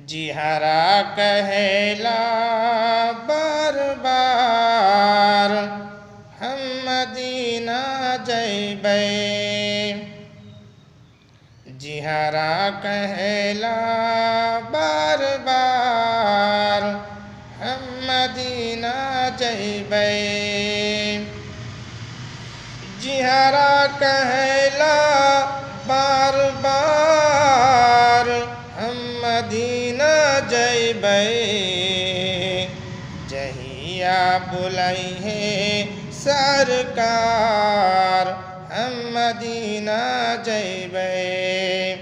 जिहरा कहेला बार बार हम मदीना जइबै। जिहरा कहेला बार बार हम मदीना जइबै। जिहरा कहेला बार बार हम मदीना जइबै। जहिया बुलैहे सरकार हम मदीना जइबै।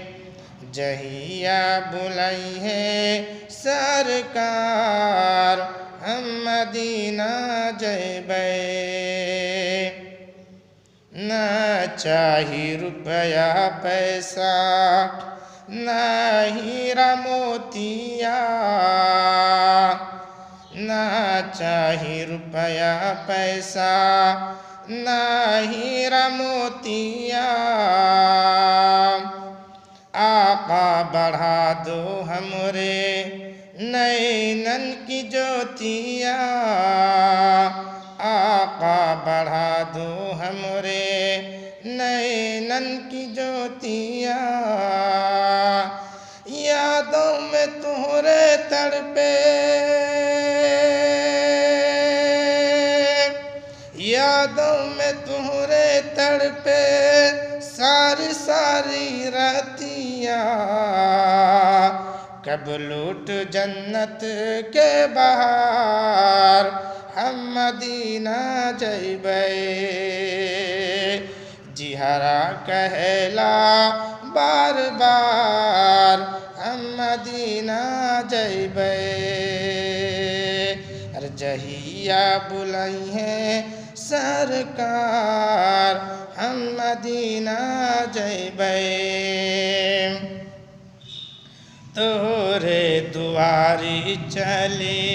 जहिया बुलैहे सरकार हम मदीना जइबै। न चाही रुपया पैसा न हीरा मोतिया। न चाही रुपया पैसा न हीरा मोतिया। आका बढ़ा दो हमरे नैनन की ज्योतिया। आका बढ़ा दो हमरे नैनन की ज्योतिया। यादों में तुहरे तड़पे यादों में तुहरे तड़पे सारी सारी रतिया। कब लूट जन्नत के बहार हम मदीना जइबै। जिहरा कहेला बार बार हम मदीना जइबै। अरे जहिया बुलैहे सरकार हम मदीना जइबै। तोरे दुआरी चली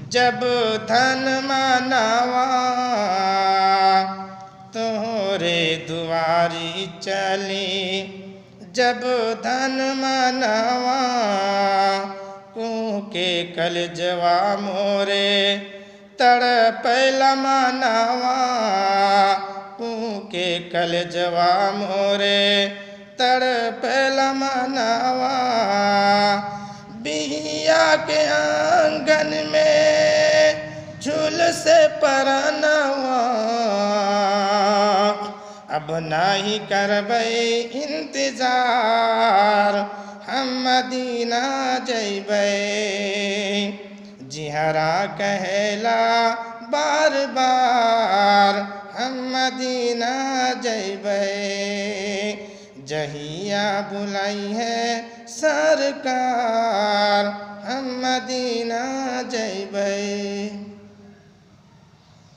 जब धन मानवा। तोरे दुआरी चली जब धन मानवा। कूके कलजवा मोरे तड़पैला मानवा। कूके कलजवा मोरे तड़पैला मानवा। बिहिया के आंगन में झूल से परनवा। अब नाही करबै इंतजार हम मदीना जइबै। जिहरा कहेला बार बार हम मदीना जइबै। जहिया बुलैहे सरकार हम मदीना जइबै।